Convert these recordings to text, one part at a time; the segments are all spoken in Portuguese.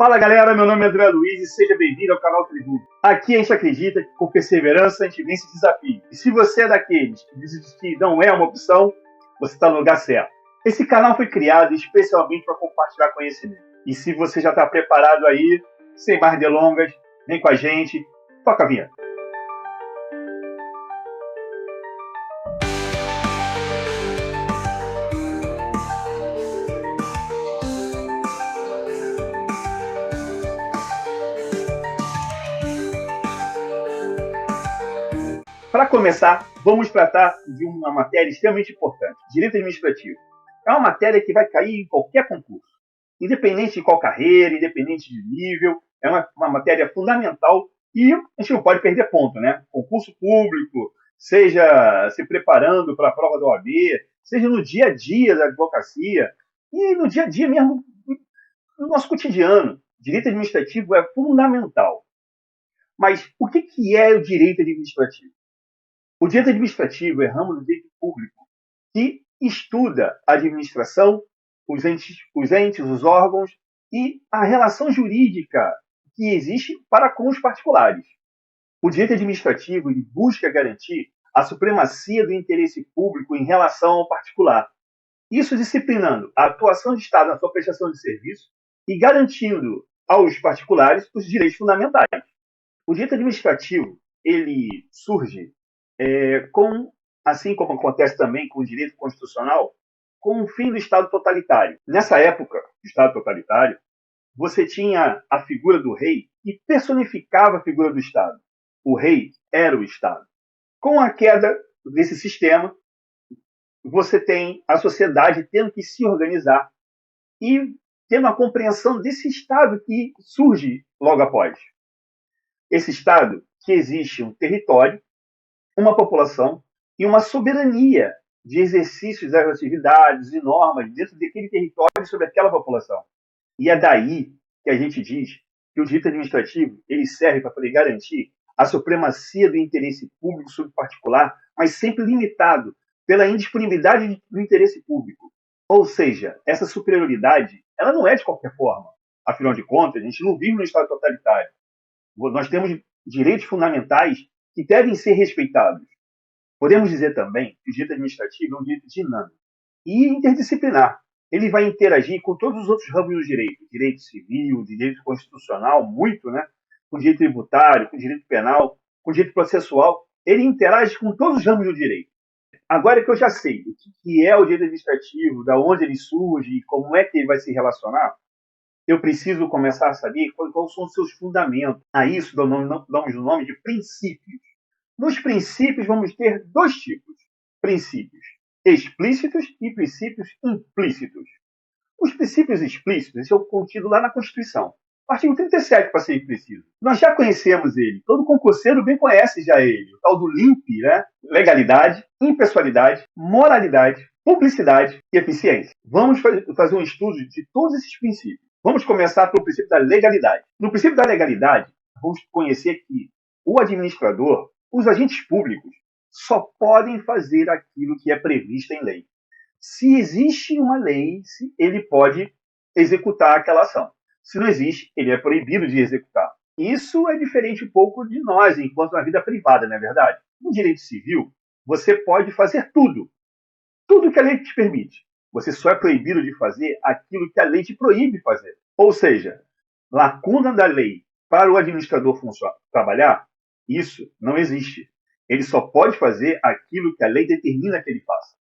Fala galera, meu nome é André Luiz e seja bem-vindo ao canal Tributo. Aqui a gente acredita que com perseverança a gente vence desafios. E se você é daqueles que desistir não é uma opção, você está no lugar certo. Esse canal foi criado especialmente para compartilhar conhecimento. E se você já está preparado aí, sem mais delongas, vem com a gente, toca a vinheta. Para começar, vamos tratar de uma matéria extremamente importante, direito administrativo. É uma matéria que vai cair em qualquer concurso, independente de qual carreira, independente de nível, é uma matéria fundamental e a gente não pode perder ponto, né? Concurso público, seja se preparando para a prova da OAB, seja no dia a dia da advocacia e no dia a dia mesmo, no nosso cotidiano. Direito administrativo é fundamental. Mas o que é o direito administrativo? O direito administrativo é ramo do direito público que estuda a administração, os entes, os órgãos e a relação jurídica que existe para com os particulares. O direito administrativo ele busca garantir a supremacia do interesse público em relação ao particular. Isso disciplinando a atuação do Estado na sua prestação de serviço e garantindo aos particulares os direitos fundamentais. O direito administrativo ele surge assim como acontece também com o direito constitucional, com o fim do Estado totalitário. Nessa época do Estado totalitário, você tinha a figura do rei que personificava a figura do Estado. O rei era o Estado. Com a queda desse sistema, você tem a sociedade tendo que se organizar e tendo a compreensão desse Estado que surge logo após. Esse Estado que existe um território, uma população e uma soberania de exercícios das atividades e normas dentro daquele território sobre aquela população. E é daí que a gente diz que o direito administrativo ele serve para poder garantir a supremacia do interesse público sobre o particular, mas sempre limitado pela indisponibilidade do interesse público. Ou seja, essa superioridade ela não é de qualquer forma. Afinal de contas, a gente não vive no Estado totalitário. Nós temos direitos fundamentais que devem ser respeitados. Podemos dizer também que o direito administrativo é um direito dinâmico e interdisciplinar. Ele vai interagir com todos os outros ramos do direito, direito civil, direito constitucional, muito, né? Com direito tributário, com direito penal, com direito processual. Ele interage com todos os ramos do direito. Agora que eu já sei o que é o direito administrativo, da onde ele surge e como é que ele vai se relacionar, eu preciso começar a saber quais são os seus fundamentos. A isso damos o nome de princípios. Nos princípios, vamos ter dois tipos: princípios explícitos e princípios implícitos. Os princípios explícitos são contidos lá na Constituição. Artigo 37, para ser preciso. Nós já conhecemos ele. Todo concurseiro bem conhece já ele. O tal do LIMP, né? Legalidade, impessoalidade, moralidade, publicidade e eficiência. Vamos fazer um estudo de todos esses princípios. Vamos começar pelo princípio da legalidade. No princípio da legalidade, vamos conhecer que o administrador, os agentes públicos, só podem fazer aquilo que é previsto em lei. Se existe uma lei, ele pode executar aquela ação. Se não existe, ele é proibido de executar. Isso é diferente um pouco de nós, enquanto na vida privada, não é verdade? No direito civil, você pode fazer tudo. Tudo que a lei te permite. Você só é proibido de fazer aquilo que a lei te proíbe fazer. Ou seja, lacuna da lei para o administrador trabalhar, isso não existe. Ele só pode fazer aquilo que a lei determina que ele faça.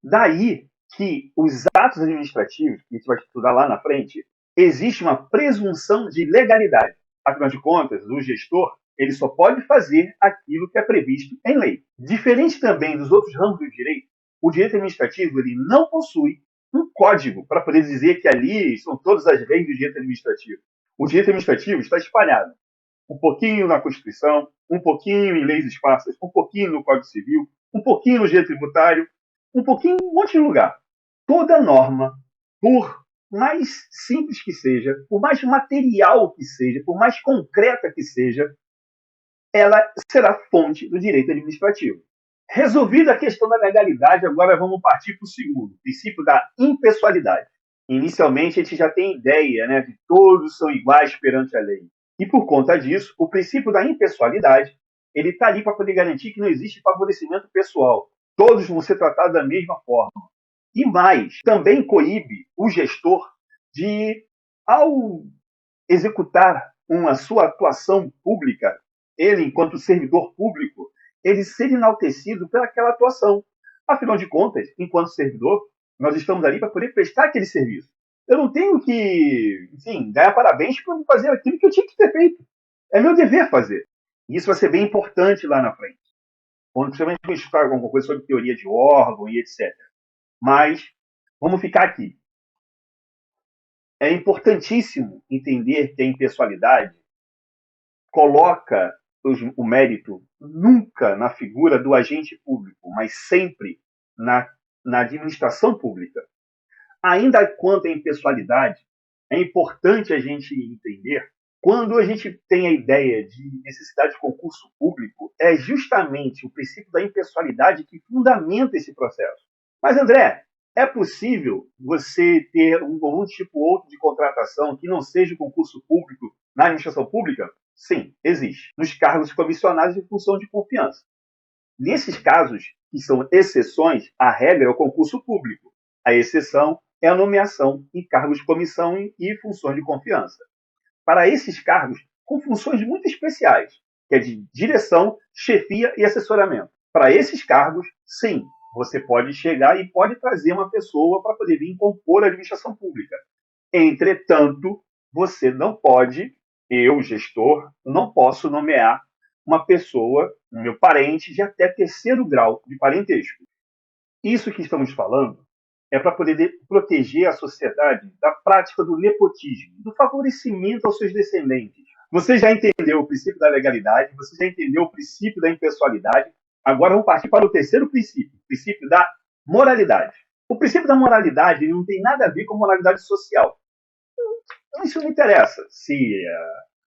Daí que os atos administrativos, que a gente vai estudar lá na frente, existe uma presunção de legalidade. Afinal de contas, o gestor ele só pode fazer aquilo que é previsto em lei. Diferente também dos outros ramos do direito, o direito administrativo ele não possui um código para poder dizer que ali são todas as leis do direito administrativo. O direito administrativo está espalhado. Um pouquinho na Constituição, um pouquinho em leis esparsas, um pouquinho no Código Civil, um pouquinho no direito tributário, um pouquinho em um monte de lugar. Toda norma, por mais simples que seja, por mais material que seja, por mais concreta que seja, ela será fonte do direito administrativo. Resolvida a questão da legalidade, agora vamos partir para o segundo, o princípio da impessoalidade. Inicialmente, a gente já tem ideia, né, de todos são iguais perante a lei. E por conta disso, o princípio da impessoalidade, ele está ali para poder garantir que não existe favorecimento pessoal. Todos vão ser tratados da mesma forma. E mais, também coíbe o gestor de, ao executar uma sua atuação pública, ele, enquanto servidor público, ele ser enaltecido pelaquela atuação. Afinal de contas, enquanto servidor, nós estamos ali para poder prestar aquele serviço. Eu não tenho que, enfim, ganhar parabéns por fazer aquilo que eu tinha que ter feito. É meu dever fazer. Isso vai ser bem importante lá na frente. Quando principalmente eu estudar alguma coisa sobre teoria de órgão e etc. Mas vamos ficar aqui. É importantíssimo entender que a impessoalidade coloca o mérito nunca na figura do agente público, mas sempre na administração pública. Ainda quanto à impessoalidade, é importante a gente entender quando a gente tem a ideia de necessidade de concurso público, é justamente o princípio da impessoalidade que fundamenta esse processo. Mas, André, é possível você ter algum tipo outro de contratação que não seja o concurso público na administração pública? Sim, existe. Nos cargos comissionados em função de confiança. Nesses casos, que são exceções, a regra é o concurso público. A exceção é a nomeação em cargos de comissão e funções de confiança. Para esses cargos, com funções muito especiais, que é de direção, chefia e assessoramento. Para esses cargos, sim, você pode chegar e pode trazer uma pessoa para poder vir compor a administração pública. Entretanto, você não pode, eu, gestor, não posso nomear uma pessoa, meu parente, de até terceiro grau de parentesco. Isso que estamos falando é para poder proteger a sociedade da prática do nepotismo, do favorecimento aos seus descendentes. Você já entendeu o princípio da legalidade, você já entendeu o princípio da impessoalidade, agora vamos partir para o terceiro princípio, o princípio da moralidade. O princípio da moralidade não tem nada a ver com moralidade social. Isso não interessa se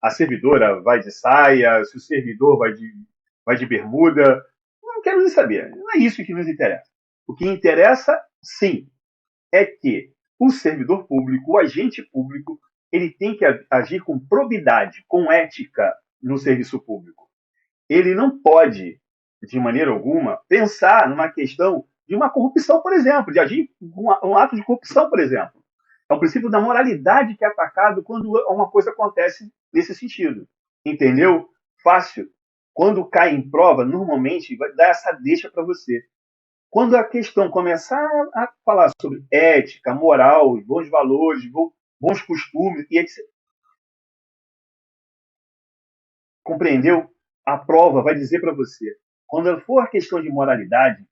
a servidora vai de saia, se o servidor vai de bermuda. Não quero nem saber. Não é isso que nos interessa. O que interessa, sim, é que o servidor público, o agente público, ele tem que agir com probidade, com ética no serviço público. Ele não pode, de maneira alguma, pensar numa questão de uma corrupção, por exemplo, de agir um ato de corrupção, por exemplo. É o princípio da moralidade que é atacado quando uma coisa acontece nesse sentido. Entendeu? Fácil. Quando cai em prova, normalmente vai dar essa deixa para você. Quando a questão começar a falar sobre ética, moral, bons valores, bons costumes, e etc., compreendeu? A prova vai dizer para você. Quando for a questão de moralidade,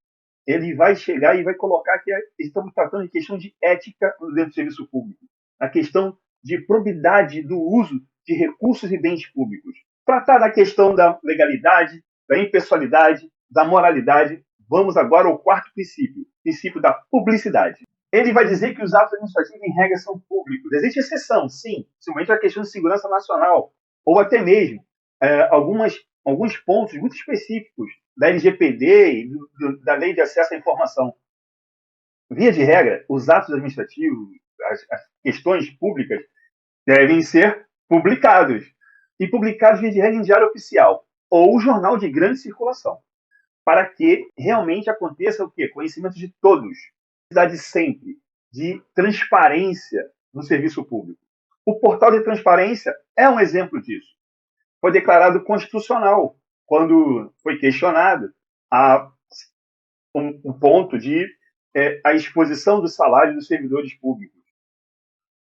ele vai chegar e vai colocar que estamos tratando de questão de ética dentro do serviço público. A questão de probidade do uso de recursos e bens públicos. Tratar da questão da legalidade, da impessoalidade, da moralidade. Vamos agora ao quarto princípio, princípio da publicidade. Ele vai dizer que os atos administrativos, em regra, são públicos. Existe exceção, sim, principalmente a questão de segurança nacional, ou até mesmo alguns pontos muito específicos da LGPD e da Lei de Acesso à Informação. Via de regra, os atos administrativos, as questões públicas, devem ser publicados. E publicados, via de regra, em diário oficial ou jornal de grande circulação, para que realmente aconteça o quê? Conhecimento de todos. Necessidade sempre de transparência no serviço público. O portal de transparência é um exemplo disso. Foi declarado constitucional quando foi questionado um ponto de a exposição do salário dos servidores públicos.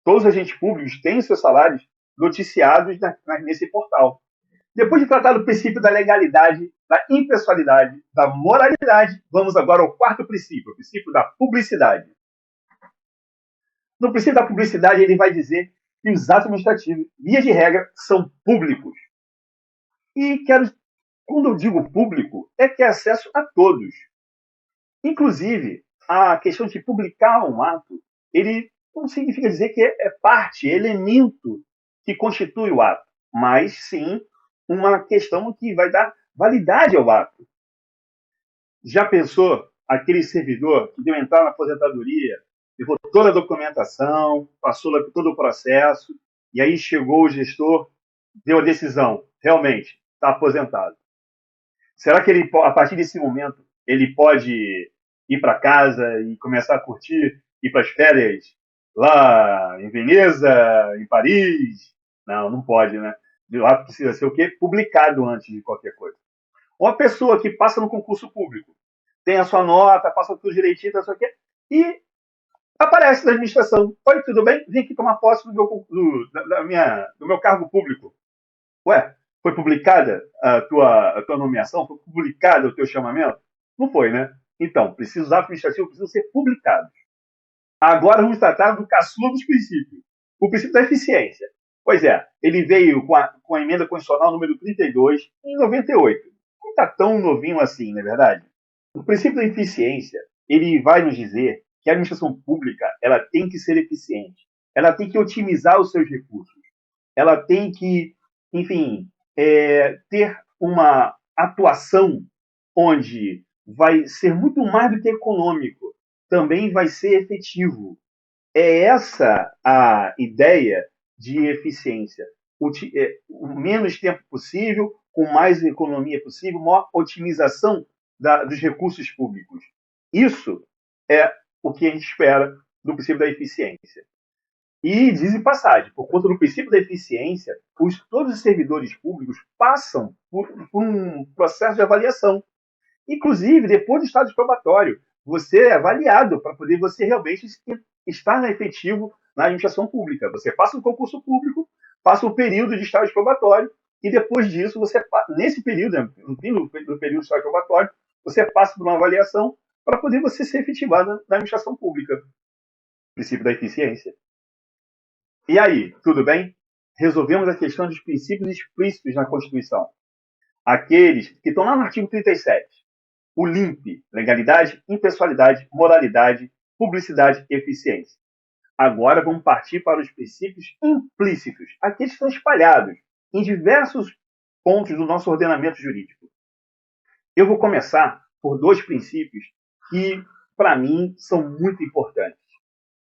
Todos os agentes públicos têm seus salários noticiados nesse portal. Depois de tratar do princípio da legalidade, da impessoalidade, da moralidade, vamos agora ao quarto princípio, o princípio da publicidade. No princípio da publicidade, ele vai dizer que os atos administrativos, via de regra, são públicos. E quando eu digo público, é que é acesso a todos. Inclusive, a questão de publicar um ato, ele não significa dizer que é parte, é elemento que constitui o ato, mas sim uma questão que vai dar validade ao ato. Já pensou aquele servidor que deu entrada na aposentadoria levou toda a documentação, passou por todo o processo, e aí chegou o gestor, deu a decisão, realmente, está aposentado. Será que ele, a partir desse momento, ele pode ir para casa e começar a curtir, ir para as férias lá em Veneza, em Paris? Não, não pode, né? De lá precisa ser o quê? Publicado antes de qualquer coisa. Uma pessoa que passa no concurso público, tem a sua nota, passa tudo direitinho, não sei o quê, e aparece na administração. Oi, tudo bem? Vim aqui tomar posse do meu cargo público. Ué, foi publicada a tua nomeação? Foi publicado o teu chamamento? Não foi, né? Então, os atos administrativos precisam ser publicados. Agora vamos tratar do caçula dos princípios. O princípio da eficiência. Pois é, ele veio com a emenda constitucional número 32 em 98. Não está tão novinho assim, não é verdade? O princípio da eficiência, ele vai nos dizer que a administração pública ela tem que ser eficiente. Ela tem que otimizar os seus recursos. Ela tem que, enfim, ter uma atuação onde vai ser muito mais do que econômico, também vai ser efetivo. É essa a ideia de eficiência. O menos tempo possível, com mais economia possível, maior otimização dos recursos públicos. Isso é o que a gente espera do princípio da eficiência. E, diz em passagem, por conta do princípio da eficiência, todos os servidores públicos passam por um processo de avaliação. Inclusive, depois do estágio probatório, você é avaliado para poder você realmente estar efetivo na administração pública. Você passa um concurso público, passa um período de estágio probatório, e depois disso, nesse período, no fim do período de estágio probatório, você passa por uma avaliação para poder você ser efetivado na administração pública. Princípio da eficiência. E aí, tudo bem? Resolvemos a questão dos princípios explícitos na Constituição. Aqueles que estão lá no artigo 37. O LIMP, legalidade, impessoalidade, moralidade, publicidade e eficiência. Agora vamos partir para os princípios implícitos, aqueles que estão espalhados em diversos pontos do nosso ordenamento jurídico. Eu vou começar por dois princípios que, para mim, são muito importantes.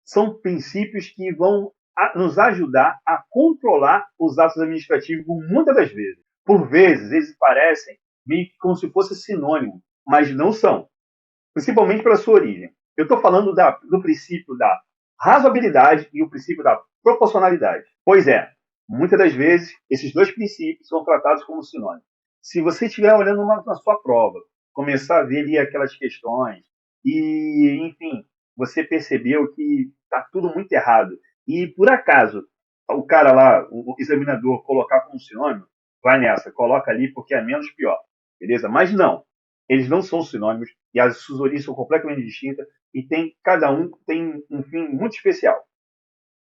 São princípios que vão nos ajudar a controlar os atos administrativos muitas das vezes. Por vezes, eles parecem meio que como se fosse sinônimo, mas não são, principalmente pela sua origem. Eu estou falando do princípio da razoabilidade e o princípio da proporcionalidade. Pois é, muitas das vezes, esses dois princípios são tratados como sinônimos. Se você estiver olhando na sua prova, começar a ver ali aquelas questões e, enfim, você percebeu que está tudo muito errado e, por acaso, o cara lá, o examinador, colocar como sinônimo, vai nessa, coloca ali porque é menos pior, beleza? Mas não, eles não são sinônimos e as suas origens são completamente distintas e cada um tem um fim muito especial.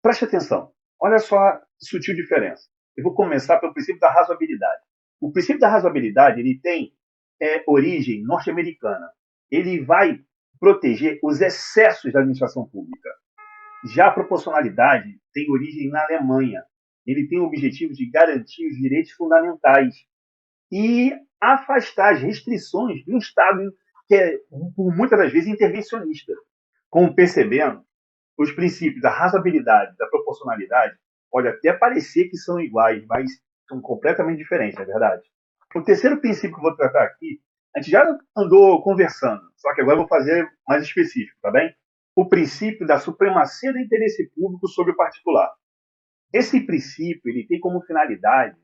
Preste atenção, olha só a sutil diferença. Eu vou começar pelo princípio da razoabilidade. O princípio da razoabilidade ele tem origem norte-americana. Ele vai proteger os excessos da administração pública. Já a proporcionalidade tem origem na Alemanha. Ele tem o objetivo de garantir os direitos fundamentais e afastar as restrições de um Estado que é, por muitas das vezes, intervencionista. Como percebendo, os princípios da razoabilidade, da proporcionalidade, pode até parecer que são iguais, mas são completamente diferentes, não é verdade? O terceiro princípio que eu vou tratar aqui, a gente já andou conversando, só que agora eu vou fazer mais específico, tá bem? O princípio da supremacia do interesse público sobre o particular. Esse princípio ele tem como finalidade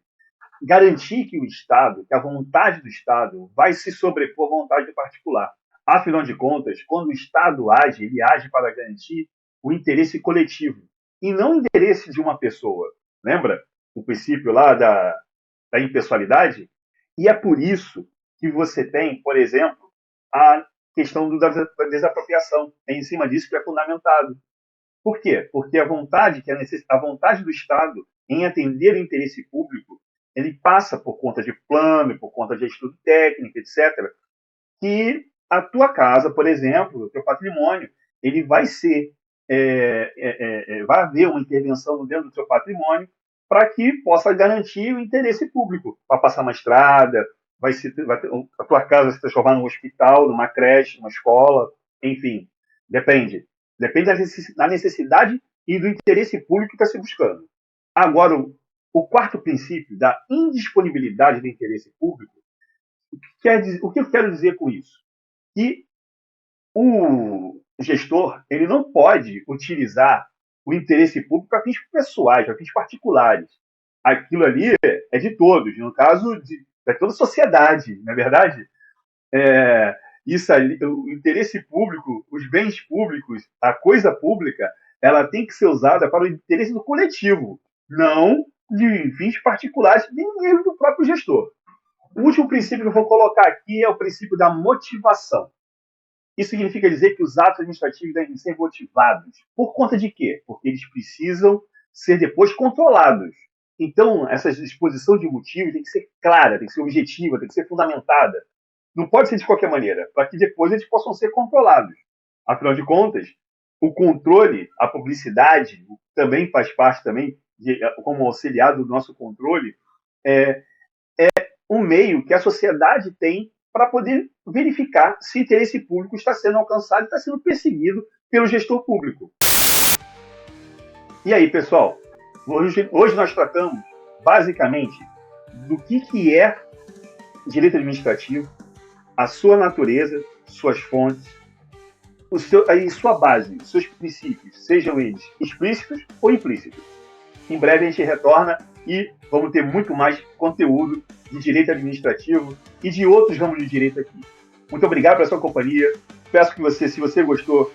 garantir que o Estado, que a vontade do Estado vai se sobrepor à vontade do particular. Afinal de contas, quando o Estado age, ele age para garantir o interesse coletivo e não o interesse de uma pessoa. Lembra o princípio lá da impessoalidade? E é por isso que você tem, por exemplo, a questão da desapropriação. É em cima disso que é fundamentado. Por quê? Porque a vontade do Estado em atender o interesse público, ele passa por conta de plano, por conta de estudo técnico, etc., que a tua casa, por exemplo, o teu patrimônio, ele vai ser, vai haver uma intervenção dentro do teu patrimônio para que possa garantir o interesse público, para passar uma estrada, a tua casa se transformar num hospital, numa creche, numa escola, enfim, depende. Depende da necessidade e do interesse público que está se buscando. Agora, o quarto princípio da indisponibilidade do interesse público, o que eu quero dizer com isso? Que o gestor ele não pode utilizar o interesse público para fins pessoais, para fins particulares. Aquilo ali é de todos, no caso de toda a sociedade, não é verdade? Isso ali, o interesse público, os bens públicos, a coisa pública, ela tem que ser usada para o interesse do coletivo, não de fins particulares, nem mesmo do próprio gestor. O último princípio que eu vou colocar aqui é o princípio da motivação. Isso significa dizer que os atos administrativos devem ser motivados. Por conta de quê? Porque eles precisam ser depois controlados. Então, essa exposição de motivos tem que ser clara, tem que ser objetiva, tem que ser fundamentada. Não pode ser de qualquer maneira, para que depois eles possam ser controlados. Afinal de contas, o controle, a publicidade, também faz parte também, como auxiliar do nosso controle, é um meio que a sociedade tem para poder verificar se o interesse público está sendo alcançado e está sendo perseguido pelo gestor público. E aí, pessoal, hoje nós tratamos basicamente do que é direito administrativo, a sua natureza, suas fontes, e sua base, seus princípios, sejam eles explícitos ou implícitos. Em breve a gente retorna e vamos ter muito mais conteúdo de direito administrativo e de outros ramos de direito aqui. Muito obrigado pela sua companhia. Peço que você, se você gostou,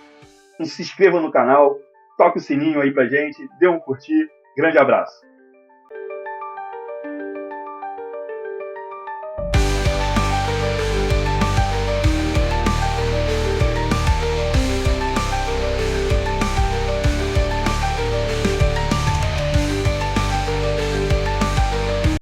se inscreva no canal, toque o sininho aí pra gente, dê um curtir. Grande abraço.